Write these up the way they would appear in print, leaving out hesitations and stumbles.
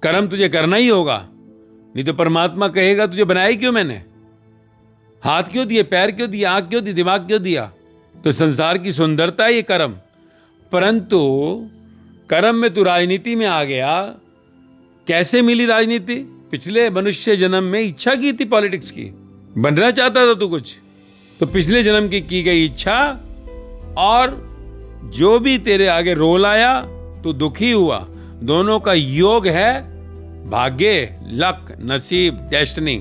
कर्म तुझे करना ही होगा, नहीं तो परमात्मा कहेगा तुझे बनाया ही क्यों मैंने, हाथ क्यों दिए, पैर क्यों दिए, आंख क्यों दी, दिमाग क्यों दिया। तो संसार की सुंदरता है ये कर्म। परंतु कर्म में तू राजनीति में आ गया। कैसे मिली राजनीति? पिछले मनुष्य जन्म में इच्छा की थी पॉलिटिक्स की, बनना चाहता था तू कुछ, तो पिछले जन्म की गई इच्छा और जो भी तेरे आगे रोल आया तो दुखी हुआ। दोनों का योग है भाग्य, लक, नसीब, डेस्टिनी।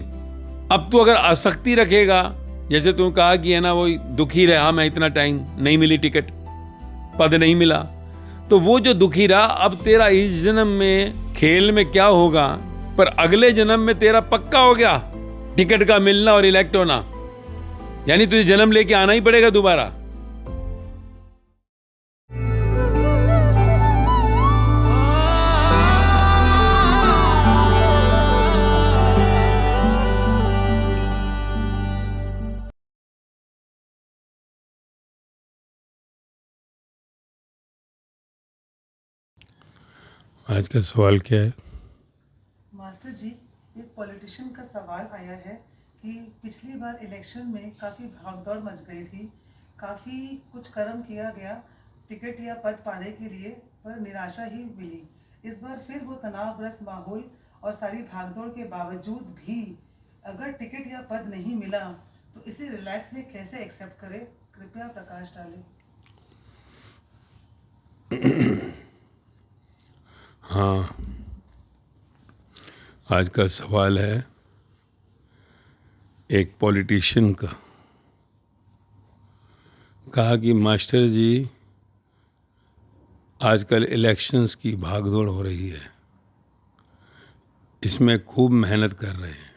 अब तू अगर आसक्ति रखेगा, जैसे तू कहा कि है ना वो दुखी रहा मैं इतना टाइम, नहीं मिली टिकट, पद नहीं मिला, तो वो जो दुखी रहा, अब तेरा इस जन्म में खेल में क्या होगा, पर अगले जन्म में तेरा पक्का हो गया टिकट का मिलना और इलेक्ट होना। यानी तुझे जन्म लेके आना ही पड़ेगा दोबारा। आज का सवाल क्या है? मास्टर जी, एक पॉलिटिशियन का सवाल आया है कि पिछली बार इलेक्शन में काफ़ी भागदौड़ मच गई थी, काफ़ी कुछ कर्म किया गया टिकट या पद पाने के लिए, पर निराशा ही मिली। इस बार फिर वो तनावग्रस्त माहौल और सारी भागदौड़ के बावजूद भी अगर टिकट या पद नहीं मिला तो इसे रिलैक्स में कैसे एक्सेप्ट करें? कृपया प्रकाश डालें। हाँ, आज का सवाल है एक पॉलिटिशियन का। कहा कि मास्टर जी आजकल इलेक्शंस की भागदौड़ हो रही है, इसमें खूब मेहनत कर रहे हैं।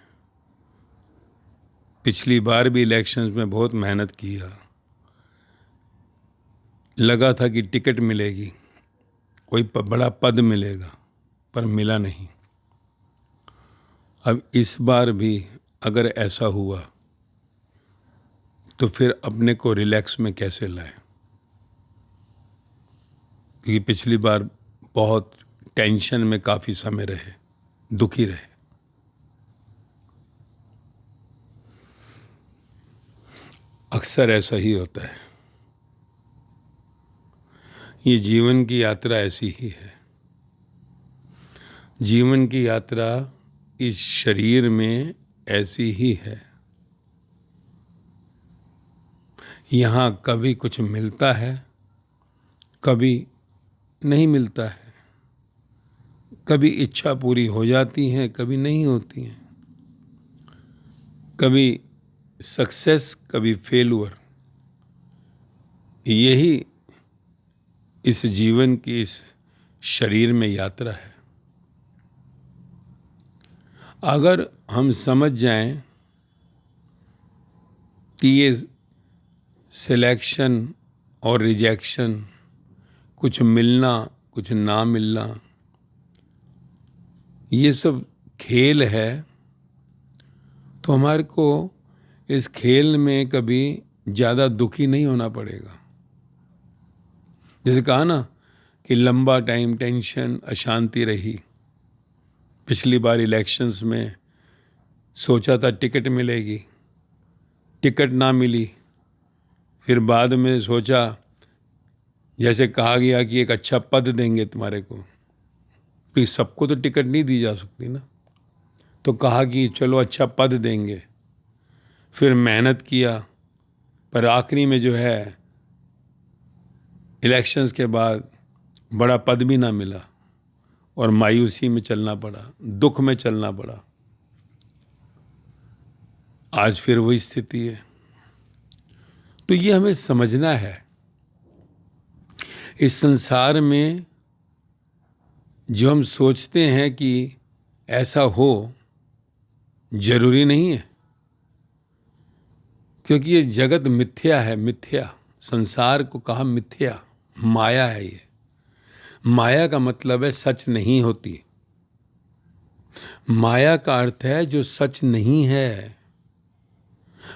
पिछली बार भी इलेक्शंस में बहुत मेहनत किया, लगा था कि टिकट मिलेगी, कोई बड़ा पद मिलेगा, पर मिला नहीं। अब इस बार भी अगर ऐसा हुआ तो फिर अपने को रिलैक्स में कैसे लाएं? क्योंकि पिछली बार बहुत टेंशन में काफ़ी समय रहे, दुखी रहे। अक्सर ऐसा ही होता है, ये जीवन की यात्रा ऐसी ही है। जीवन की यात्रा इस शरीर में ऐसी ही है। यहाँ कभी कुछ मिलता है, कभी नहीं मिलता है, कभी इच्छा पूरी हो जाती है, कभी नहीं होती है, कभी सक्सेस, कभी फेलुअर। यही इस जीवन की, इस शरीर में यात्रा है। अगर हम समझ जाएं कि ये सिलेक्शन और रिजेक्शन, कुछ मिलना कुछ ना मिलना, ये सब खेल है, तो हमारे को इस खेल में कभी ज़्यादा दुखी नहीं होना पड़ेगा। जैसे कहा ना कि लंबा टाइम टेंशन, अशांति रही। पिछली बार इलेक्शंस में सोचा था टिकट मिलेगी, टिकट ना मिली। फिर बाद में सोचा, जैसे कहा गया कि एक अच्छा पद देंगे तुम्हारे को, तो सबको तो टिकट नहीं दी जा सकती ना, तो कहा कि चलो अच्छा पद देंगे। फिर मेहनत किया, पर आखिरी में जो है इलेक्शंस के बाद बड़ा पद भी ना मिला और मायूसी में चलना पड़ा, दुख में चलना पड़ा। आज फिर वही स्थिति है। तो ये हमें समझना है, इस संसार में जो हम सोचते हैं कि ऐसा हो, जरूरी नहीं है। क्योंकि ये जगत मिथ्या है, मिथ्या। संसार को कहा मिथ्या, माया है ये। माया का मतलब है सच नहीं होती। माया का अर्थ है जो सच नहीं है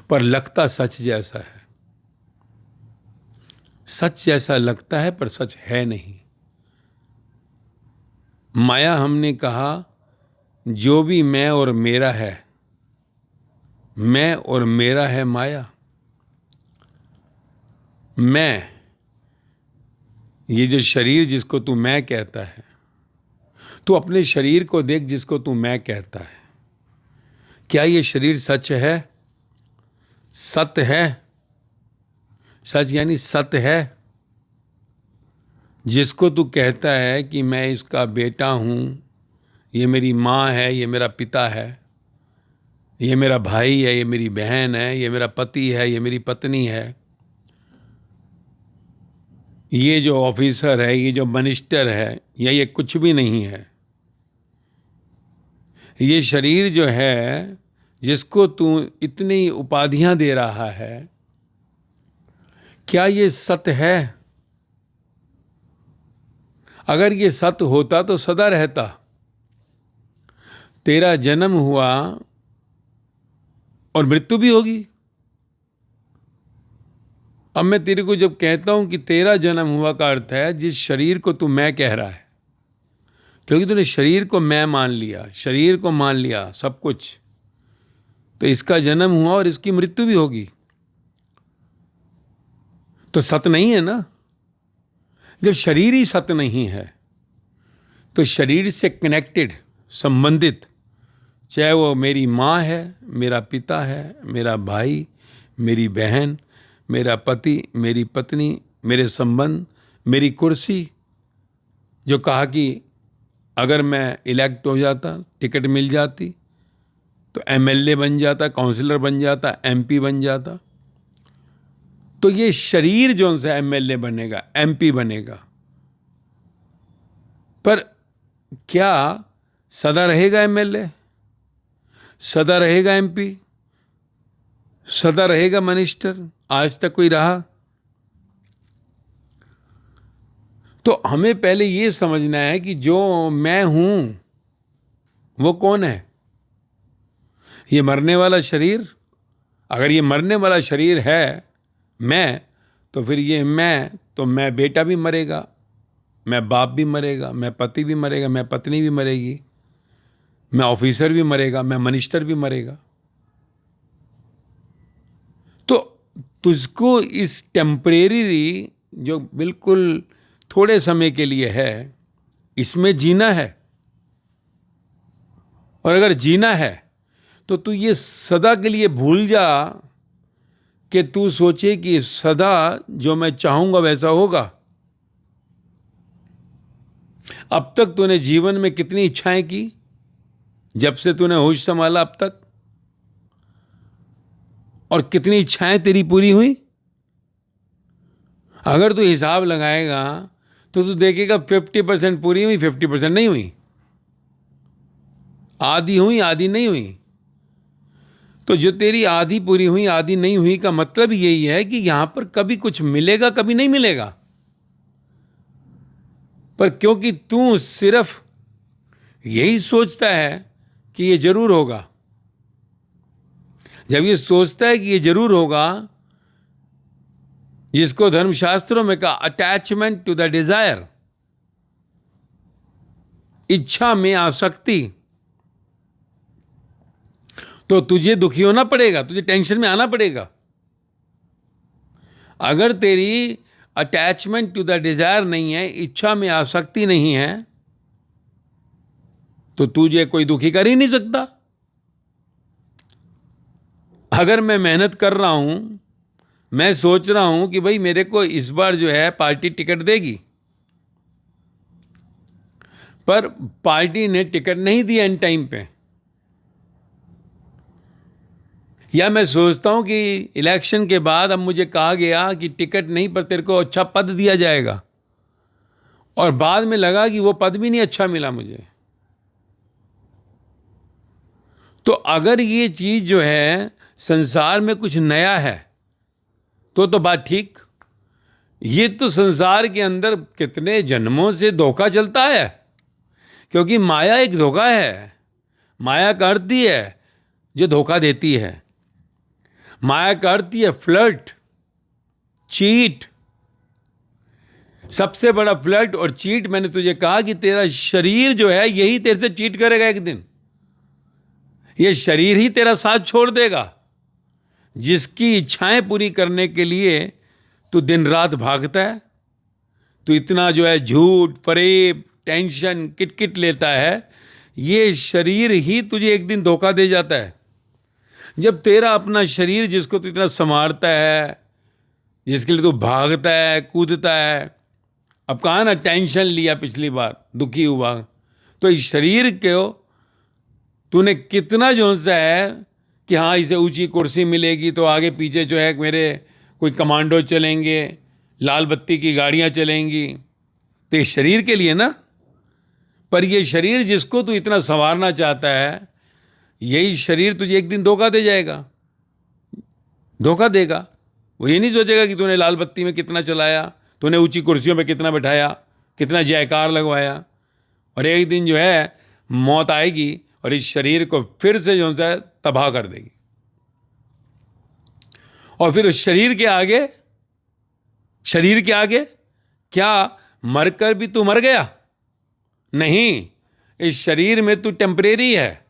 पर लगता सच जैसा है। सच जैसा लगता है पर सच है नहीं। माया हमने कहा जो भी मैं और मेरा है, मैं और मेरा है माया। मैं, ये जो शरीर जिसको तू मैं कहता है, तू अपने शरीर को देख जिसको तू मैं कहता है। क्या ये शरीर सच है? सत्य है? सच यानी सत्य है। जिसको तू कहता है कि मैं इसका बेटा हूं, ये मेरी माँ है, ये मेरा पिता है, ये मेरा भाई है, ये मेरी बहन है, ये मेरा पति है, ये मेरी पत्नी है, ये जो ऑफिसर है, ये जो मिनिस्टर है, या ये कुछ भी नहीं है। ये शरीर जो है जिसको तू इतनी उपाधियां दे रहा है, क्या ये सत्य है? अगर ये सत्य होता तो सदा रहता। तेरा जन्म हुआ और मृत्यु भी होगी। अब मैं तेरे को जब कहता हूं कि तेरा जन्म हुआ का अर्थ है जिस शरीर को तू मैं कह रहा है, क्योंकि तूने शरीर को मैं मान लिया, शरीर को मान लिया सब कुछ, तो इसका जन्म हुआ और इसकी मृत्यु भी होगी। तो सत्य नहीं है ना। जब शरीर ही सत्य नहीं है तो शरीर से कनेक्टेड, संबंधित, चाहे वो मेरी माँ है, मेरा पिता है, मेरा भाई, मेरी बहन, मेरा पति, मेरी पत्नी, मेरे संबंध, मेरी कुर्सी, जो कहा कि अगर मैं इलेक्ट हो जाता, टिकट मिल जाती, तो एमएलए बन जाता, काउंसलर बन जाता, एमपी बन जाता। तो ये शरीर जो सा एमएलए बनेगा, एमपी बनेगा, पर क्या सदा रहेगा एमएलए? सदा रहेगा एमपी? सदा रहेगा मिनिस्टर? आज तक कोई रहा? तो हमें पहले ये समझना है कि जो मैं हूं वो कौन है? ये मरने वाला शरीर? अगर ये मरने वाला शरीर है मैं, तो फिर ये मैं बेटा भी मरेगा, मैं बाप भी मरेगा, मैं पति भी मरेगा, मैं पत्नी भी मरेगी, मैं ऑफिसर भी मरेगा, मैं मिनिस्टर भी मरेगा। तो तुझको इस टेम्परेरी, जो बिल्कुल थोड़े समय के लिए है, इसमें जीना है। और अगर जीना है तो तू ये सदा के लिए भूल जा कि तू सोचे कि सदा जो मैं चाहूंगा वैसा होगा। अब तक तूने जीवन में कितनी इच्छाएं की? जब से तूने होश संभाला अब तक, और कितनी इच्छाएं तेरी पूरी हुई? अगर तू हिसाब लगाएगा तो तू देखेगा 50% पूरी हुई, 50% नहीं हुई, आधी हुई, आधी नहीं हुई। तो जो तेरी आधी पूरी हुई, आधी नहीं हुई का मतलब यही है कि यहां पर कभी कुछ मिलेगा, कभी नहीं मिलेगा। पर क्योंकि तू सिर्फ यही सोचता है कि ये जरूर होगा, जब ये सोचता है कि ये जरूर होगा, जिसको धर्मशास्त्रों में कहा अटैचमेंट टू द डिजायर, इच्छा में आसक्ति, तो तुझे दुखी होना पड़ेगा, तुझे टेंशन में आना पड़ेगा। अगर तेरी अटैचमेंट टू द डिजायर नहीं है, इच्छा में आसक्ति नहीं है, तो तुझे कोई दुखी कर ही नहीं सकता। अगर मैं मेहनत कर रहा हूं, मैं सोच रहा हूं कि भाई मेरे को इस बार जो है पार्टी टिकट देगी, पर पार्टी ने टिकट नहीं दिया इन टाइम पे, या मैं सोचता हूं कि इलेक्शन के बाद अब मुझे कहा गया कि टिकट नहीं पर तेरे को अच्छा पद दिया जाएगा, और बाद में लगा कि वो पद भी नहीं अच्छा मिला मुझे, तो अगर ये चीज जो है संसार में कुछ नया है तो बात ठीक। ये तो संसार के अंदर कितने जन्मों से धोखा चलता है, क्योंकि माया एक धोखा है। माया का अर्थ ही है जो धोखा देती है। माया का अर्थ ही है फ्लर्ट, चीट। सबसे बड़ा फ्लर्ट और चीट मैंने तुझे कहा कि तेरा शरीर जो है यही तेरे से चीट करेगा एक दिन। ये शरीर ही तेरा साथ छोड़ देगा, जिसकी इच्छाएं पूरी करने के लिए तू दिन रात भागता है। तू इतना जो है झूठ, फरेब, टेंशन, किटकिट लेता है, ये शरीर ही तुझे एक दिन धोखा दे जाता है। जब तेरा अपना शरीर, जिसको तू इतना संवारता है, जिसके लिए तू भागता है, कूदता है, अब कहा ना टेंशन लिया पिछली बार, दुखी हुआ, तो इस शरीर को तूने कितना जो सा है कि हाँ इसे ऊंची कुर्सी मिलेगी तो आगे पीछे जो है मेरे कोई कमांडो चलेंगे, लाल बत्ती की गाड़ियाँ चलेंगी, तो इस शरीर के लिए ना। पर ये शरीर जिसको तू इतना संवारना चाहता है, यही शरीर तुझे एक दिन धोखा दे जाएगा, धोखा देगा। वो ये नहीं सोचेगा कि तूने लाल बत्ती में कितना चलाया, तूने ऊंची कुर्सियों पे कितना बैठाया, कितना जयकार लगवाया, और एक दिन जो है मौत आएगी और इस शरीर को फिर से जो है तबाह कर देगी। और फिर उस शरीर के आगे क्या मरकर भी तू मर गया? नहीं, इस शरीर में तू टेम्परेरी है।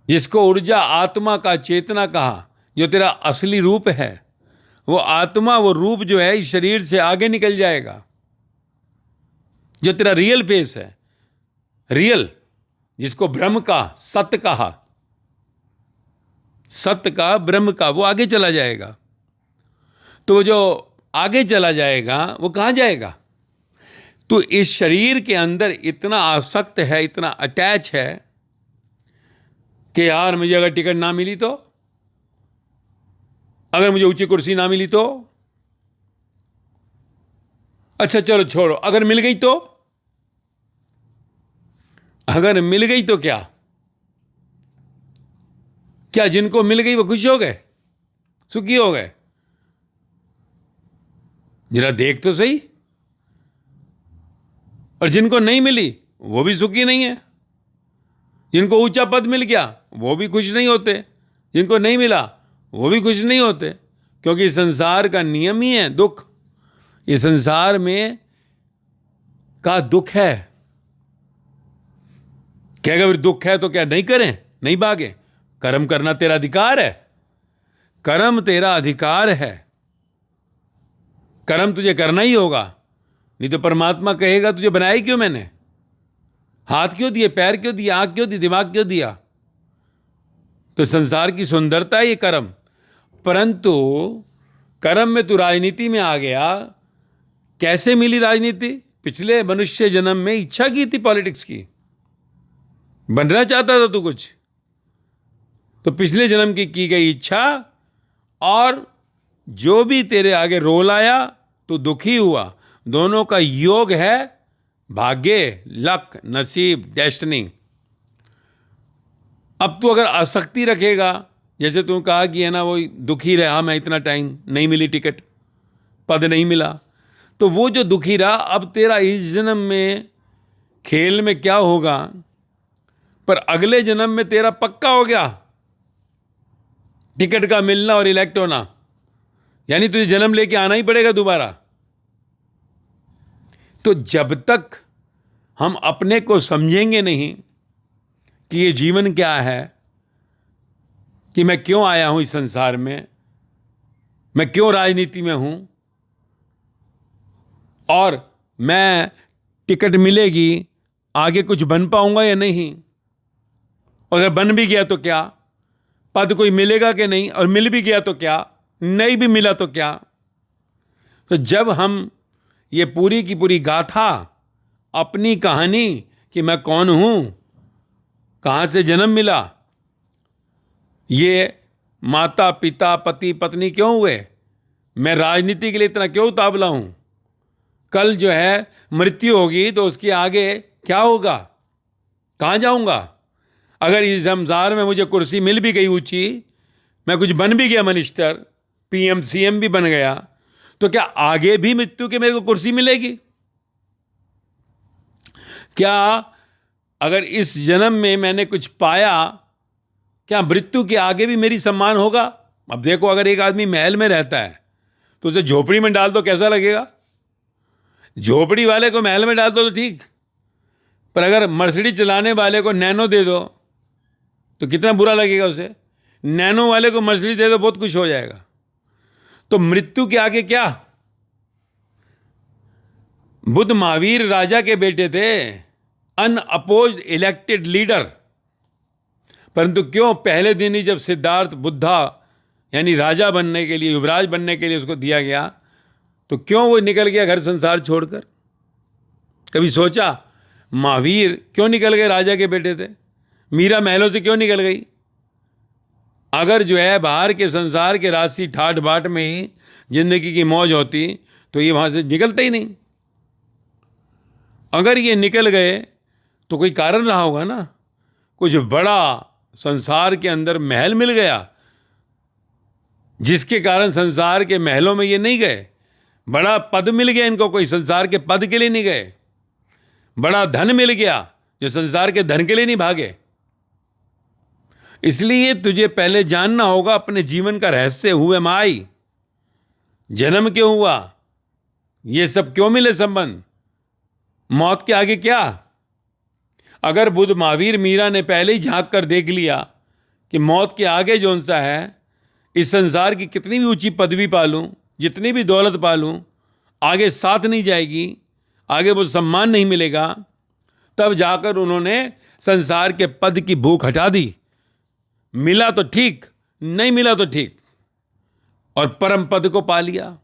जिसको ऊर्जा, आत्मा का, चेतना कहा, जो तेरा असली रूप है, वो आत्मा, वो रूप जो है इस शरीर से आगे निकल जाएगा। जो तेरा रियल फेस है, रियल, जिसको ब्रह्म का, सत्य कहा, सत्य का, ब्रह्म का, वो आगे चला जाएगा। तो जो आगे चला जाएगा वो कहाँ जाएगा? तो इस शरीर के अंदर इतना आसक्त है, इतना अटैच है कि यार मुझे अगर टिकट ना मिली तो, अगर मुझे ऊंची कुर्सी ना मिली तो, अच्छा चलो छोड़ो, अगर मिल गई तो, अगर मिल गई तो क्या क्या जिनको मिल गई वो खुश हो गए, सुखी हो गए? जरा देख तो सही। और जिनको नहीं मिली वो भी सुखी नहीं है। जिनको ऊंचा पद मिल गया वो भी खुश नहीं होते, जिनको नहीं मिला वो भी खुश नहीं होते, क्योंकि संसार का नियम ही है दुख। ये संसार में का दुख है। क्या अगर दुख है तो क्या नहीं करें, नहीं भागे? कर्म करना तेरा अधिकार है, कर्म तेरा अधिकार है, कर्म तुझे करना ही होगा। नहीं तो परमात्मा कहेगा तुझे बनाया ही क्यों मैंने? हाथ क्यों दिए, पैर क्यों दिए, आंख क्यों दी, दिमाग क्यों दिया? तो संसार की सुंदरता है ये कर्म। परंतु कर्म में तू राजनीति में आ गया। कैसे मिली राजनीति? पिछले मनुष्य जन्म में इच्छा की थी पॉलिटिक्स की, बनना चाहता था तू कुछ, तो पिछले जन्म की गई इच्छा, और जो भी तेरे आगे रोल आया तो दुखी हुआ। दोनों का योग है भाग्य, लक, नसीब, डेस्टिनी। अब तू अगर आसक्ति रखेगा, जैसे तू कहा कि है ना वो दुखी रहा मैं इतना टाइम, नहीं मिली टिकट, पद नहीं मिला, तो वो जो दुखी रहा, अब तेरा इस जन्म में खेल में क्या होगा, पर अगले जन्म में तेरा पक्का हो गया टिकट का मिलना और इलेक्ट होना। यानी तुझे जन्म लेके आना ही पड़ेगा दोबारा। तो जब तक हम अपने को समझेंगे नहीं कि ये जीवन क्या है, कि मैं क्यों आया हूं इस संसार में, मैं क्यों राजनीति में हूं, और मैं टिकट मिलेगी आगे कुछ बन पाऊंगा या नहीं, अगर बन भी गया तो क्या, पद कोई मिलेगा कि नहीं, और मिल भी गया तो क्या, नहीं भी मिला तो क्या। तो जब हम ये पूरी की पूरी गाथा, अपनी कहानी कि मैं कौन हूं, कहां से जन्म मिला, ये माता पिता पति पत्नी क्यों हुए, मैं राजनीति के लिए इतना क्यों उतावला हूं, कल जो है मृत्यु होगी तो उसके आगे क्या होगा, कहां जाऊंगा। अगर इस संसार में मुझे कुर्सी मिल भी गई ऊंची, मैं कुछ बन भी गया, मिनिस्टर, पीएम सीएम भी बन गया, तो क्या आगे भी मृत्यु के मेरे को कुर्सी मिलेगी? क्या अगर इस जन्म में मैंने कुछ पाया, क्या मृत्यु के आगे भी मेरी सम्मान होगा? अब देखो, अगर एक आदमी महल में रहता है तो उसे झोपड़ी में डाल दो, कैसा लगेगा? झोपड़ी वाले को महल में डाल दो तो ठीक, पर अगर मर्सिडीज चलाने वाले को नैनो दे दो तो कितना बुरा लगेगा उसे। नैनो वाले को मछली दे दो, बहुत खुश हो जाएगा। तो मृत्यु के आगे क्या? बुद्ध महावीर राजा के बेटे थे, अनअपोज्ड इलेक्टेड लीडर, परंतु क्यों पहले दिन ही जब सिद्धार्थ बुद्धा यानी राजा बनने के लिए, युवराज बनने के लिए उसको दिया गया, तो क्यों वो निकल गया घर संसार छोड़कर? कभी सोचा महावीर क्यों निकल गए? राजा के बेटे थे। मीरा महलों से क्यों निकल गई? अगर जो है बाहर के संसार के राशि ठाट बाट में ही जिंदगी की मौज होती तो ये वहां से निकलते ही नहीं। अगर ये निकल गए तो कोई कारण रहा होगा ना, कुछ बड़ा संसार के अंदर महल मिल गया जिसके कारण संसार के महलों में ये नहीं गए। बड़ा पद मिल गया इनको, कोई संसार के पद के लिए नहीं गए। बड़ा धन मिल गया जो संसार के धन के लिए नहीं भागे। इसलिए तुझे पहले जानना होगा अपने जीवन का रहस्य। हु एम आई, जन्म क्यों हुआ, ये सब क्यों मिले संबंध, मौत के आगे क्या? अगर बुद्ध महावीर मीरा ने पहले ही झांक कर देख लिया कि मौत के आगे जौन सा है, इस संसार की कितनी भी ऊंची पदवी पालूं, जितनी भी दौलत पालूं, आगे साथ नहीं जाएगी, आगे वो सम्मान नहीं मिलेगा, तब जाकर उन्होंने संसार के पद की भूख हटा दी। मिला तो ठीक, नहीं मिला तो ठीक, और परम पद को पा लिया।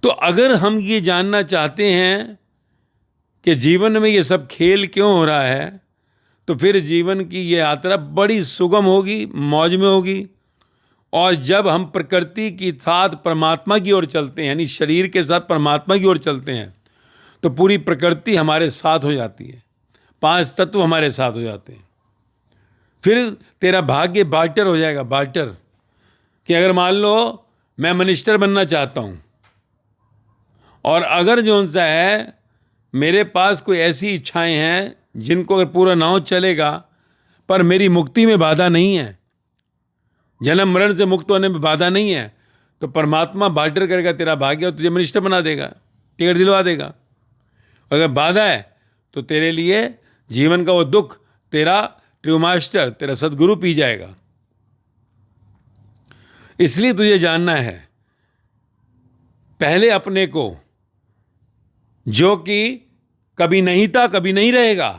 तो अगर हम ये जानना चाहते हैं कि जीवन में ये सब खेल क्यों हो रहा है, तो फिर जीवन की ये यात्रा बड़ी सुगम होगी, मौज में होगी। और जब हम प्रकृति के साथ परमात्मा की ओर चलते हैं, यानी शरीर के साथ परमात्मा की ओर चलते हैं, तो पूरी प्रकृति हमारे साथ हो जाती है, 5 तत्व हमारे साथ हो जाते हैं। फिर तेरा भाग्य बार्टर हो जाएगा, बार्टर। कि अगर मान लो मैं मिनिस्टर बनना चाहता हूं, और अगर जो सा है मेरे पास कोई ऐसी इच्छाएं हैं जिनको अगर पूरा ना हो चलेगा, पर मेरी मुक्ति में बाधा नहीं है, जन्म मरण से मुक्त होने में बाधा नहीं है, तो परमात्मा बार्टर करेगा तेरा भाग्य और तुझे मिनिस्टर बना देगा, टिकट दिलवा देगा। अगर बाधा है तो तेरे लिए जीवन का वो दुख तेरा ट्रू मास्टर, तेरा सदगुरु पी जाएगा। इसलिए तुझे जानना है पहले अपने को, जो कि कभी नहीं था कभी नहीं रहेगा।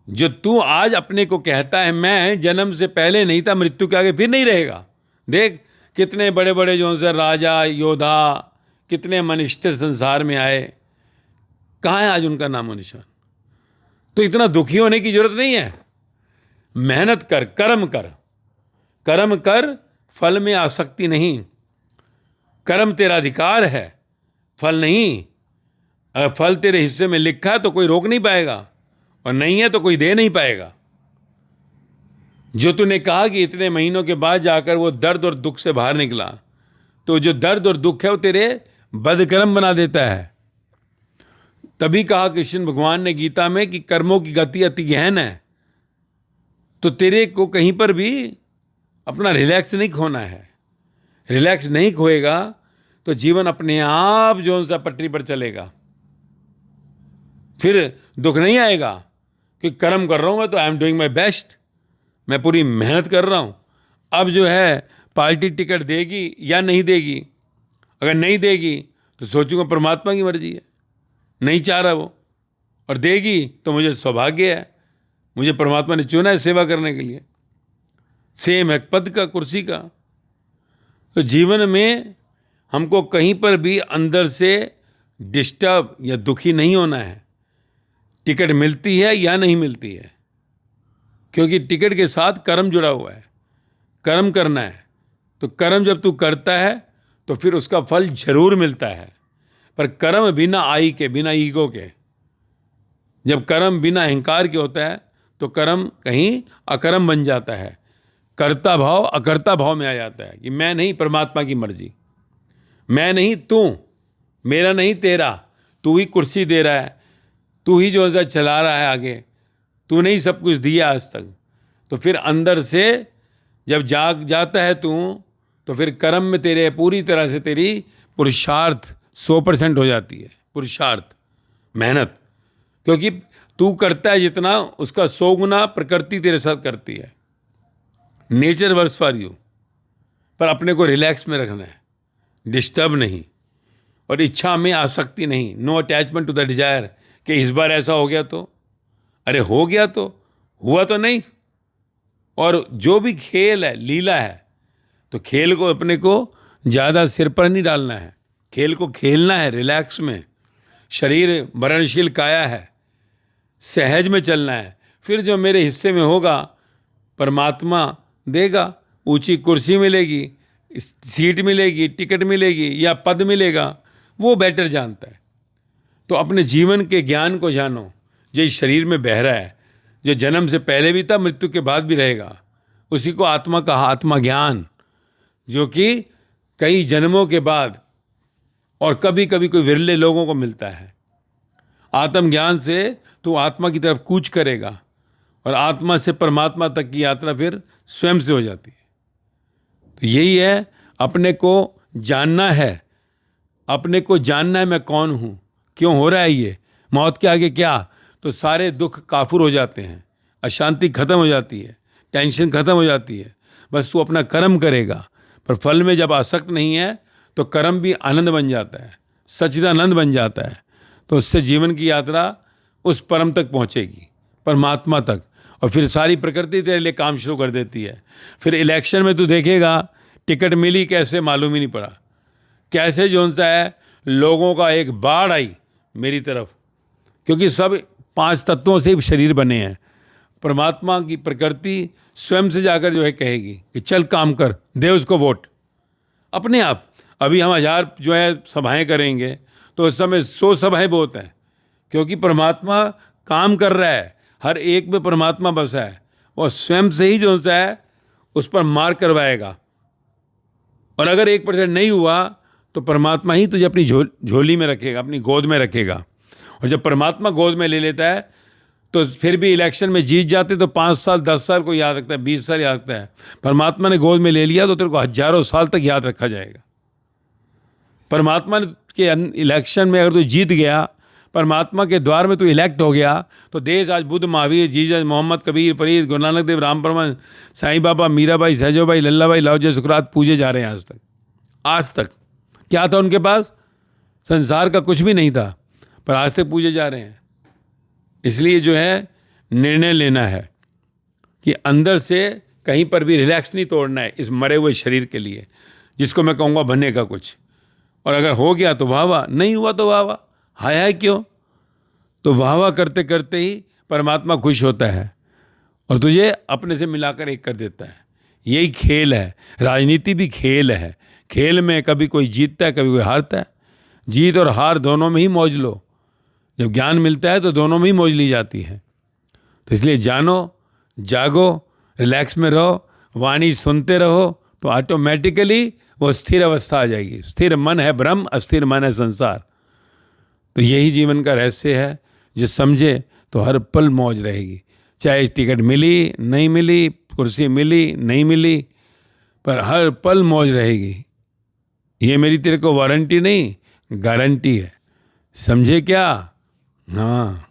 जो तू आज अपने को कहता है मैं जन्म से पहले नहीं था, मृत्यु के आगे फिर नहीं रहेगा। देख कितने बड़े बड़े जो से राजा योद्धा, कितने मिनिस्टर संसार में आए, कहाँ है आज उनका नामो निशान। तो इतना दुखी होने की जरूरत नहीं है। मेहनत कर, कर्म कर, कर्म कर, फल में आसक्ति नहीं। कर्म तेरा अधिकार है, फल नहीं। अगर फल तेरे हिस्से में लिखा है तो कोई रोक नहीं पाएगा, और नहीं है तो कोई दे नहीं पाएगा। जो तूने कहा कि इतने महीनों के बाद जाकर वो दर्द और दुख से बाहर निकला, तो जो दर्द और दुख है वो तेरे बदकर्म बना देता है। तभी कहा कृष्ण भगवान ने गीता में कि कर्मों की गति अति गहन है। तो तेरे को कहीं पर भी अपना रिलैक्स नहीं खोना है। रिलैक्स नहीं खोएगा तो जीवन अपने आप जो सा पटरी पर चलेगा। फिर दुख नहीं आएगा कि कर्म कर रहा हूं मैं तो I am doing my best, मैं पूरी मेहनत कर रहा हूं। अब जो है पार्टी टिकट देगी या नहीं देगी, अगर नहीं देगी तो सोचूंगा परमात्मा की मर्जी है, नहीं चाह रहा वो, और देगी तो मुझे सौभाग्य है, मुझे परमात्मा ने चुना है सेवा करने के लिए। सेम है पद का, कुर्सी का। तो जीवन में हमको कहीं पर भी अंदर से डिस्टर्ब या दुखी नहीं होना है। टिकट मिलती है या नहीं मिलती है, क्योंकि टिकट के साथ कर्म जुड़ा हुआ है, कर्म करना है। तो कर्म जब तू करता है तो फिर उसका फल जरूर मिलता है। पर कर्म बिना आई के, बिना ईगो के, जब कर्म बिना अहंकार के होता है तो कर्म कहीं अकर्म बन जाता है। कर्ता भाव अकर्ता भाव में आ जाता है कि मैं नहीं, परमात्मा की मर्जी। मैं नहीं तू, मेरा नहीं तेरा, तू ही कुर्सी दे रहा है, तू ही जो है चला रहा है आगे, तूने ही सब कुछ दिया आज तक। तो फिर अंदर से जब जाग जाता है तू, तो फिर कर्म में तेरे पूरी तरह से तेरी पुरुषार्थ 100% हो जाती है। पुरुषार्थ, मेहनत, क्योंकि तू करता है जितना, उसका 100 गुना प्रकृति तेरे साथ करती है। नेचर वर्क्स फॉर यू, पर अपने को रिलैक्स में रखना है, डिस्टर्ब नहीं, और इच्छा में आसक्ति नहीं। No attachment to the desire कि इस बार ऐसा हो गया तो, अरे हो गया तो, हुआ तो नहीं। और जो भी खेल है, लीला है, तो खेल को अपने को ज़्यादा सिर पर नहीं डालना है, खेल को खेलना है रिलैक्स में। शरीर मरणशील काया है, सहज में चलना है। फिर जो मेरे हिस्से में होगा परमात्मा देगा, ऊंची कुर्सी मिलेगी, सीट मिलेगी, टिकट मिलेगी या पद मिलेगा, वो बेटर जानता है। तो अपने जीवन के ज्ञान को जानो, जो इस शरीर में बह रहा है, जो जन्म से पहले भी था, मृत्यु के बाद भी रहेगा, उसी को आत्मा का आत्मा ज्ञान, जो कि कई जन्मों के बाद और कभी कभी कोई विरले लोगों को मिलता है। आत्मज्ञान से तो आत्मा की तरफ कूच करेगा, और आत्मा से परमात्मा तक की यात्रा फिर स्वयं से हो जाती है। तो यही है, अपने को जानना है, अपने को जानना है मैं कौन हूँ, क्यों हो रहा है ये, मौत के आगे क्या, तो सारे दुख काफुर हो जाते हैं, अशांति खत्म हो जाती है, टेंशन खत्म हो जाती है। बस तू अपना कर्म करेगा, पर फल में जब आसक्त नहीं है तो कर्म भी आनंद बन जाता है, सच्चिदानंद बन जाता है। तो उससे जीवन की यात्रा उस परम तक पहुँचेगी, परमात्मा तक, और फिर सारी प्रकृति तेरे लिए काम शुरू कर देती है। फिर इलेक्शन में तू देखेगा टिकट मिली कैसे मालूम ही नहीं पड़ा, कैसे जो सा है लोगों का एक बाढ़ आई मेरी तरफ, क्योंकि सब 5 तत्वों से ही शरीर बने हैं। परमात्मा की प्रकृति स्वयं से जाकर जो है कहेगी कि चल काम कर, दे उसको वोट अपने आप। अभी हम 1000 जो है सभाएं करेंगे, तो उस समय 100 सभाएं बहुत हैं, क्योंकि परमात्मा काम कर रहा है, हर एक में परमात्मा बसा है, और स्वयं से ही जो सा है उस पर मार करवाएगा। और अगर 1% नहीं हुआ तो परमात्मा ही तुझे अपनी झोली में रखेगा, अपनी गोद में रखेगा। और जब परमात्मा गोद में ले लेता है तो फिर भी इलेक्शन में जीत जाते तो 5 साल 10 साल को याद रखता है, 20 साल याद रखता है। परमात्मा ने गोद में ले लिया तो तेरे को हजारों साल तक याद रखा जाएगा। परमात्मा के इलेक्शन में अगर तू जीत गया, परमात्मा के द्वार में तू इलेक्ट हो गया, तो देश आज बुद्ध, महावीर, जीसस, मोहम्मद, कबीर, फरीद, गुरु नानक देव, राम परमहंस, साईं बाबा, मीराबाई, सहजोबाई, लल्लाबाई, लाओजे, सुकरात पूजे जा रहे हैं आज तक। क्या था उनके पास? संसार का कुछ भी नहीं था, पर आज तक पूजे जा रहे हैं। इसलिए जो है निर्णय लेना है कि अंदर से कहीं पर भी रिलैक्स नहीं तोड़ना है इस मरे हुए शरीर के लिए, जिसको मैं कहूँगा बनेगा कुछ। और अगर हो गया तो वाह वाह, नहीं हुआ तो वाह वाह, हाय क्यों? तो वाह वाह करते करते ही परमात्मा खुश होता है और तुझे अपने से मिलाकर एक कर देता है। यही खेल है, राजनीति भी खेल है। खेल में कभी कोई जीतता है, कभी कोई हारता है। जीत और हार दोनों में ही मौज लो। जब ज्ञान मिलता है तो दोनों में ही मौज ली जाती है। तो इसलिए जानो, जागो, रिलैक्स में रहो, वाणी सुनते रहो, तो ऑटोमेटिकली वो स्थिर अवस्था आ जाएगी। स्थिर मन है ब्रह्म, अस्थिर मन है संसार। तो यही जीवन का रहस्य है। जो समझे तो हर पल मौज रहेगी, चाहे टिकट मिली नहीं मिली, कुर्सी मिली नहीं मिली, पर हर पल मौज रहेगी। ये मेरी तेरे को वारंटी नहीं, गारंटी है। समझे क्या? हाँ।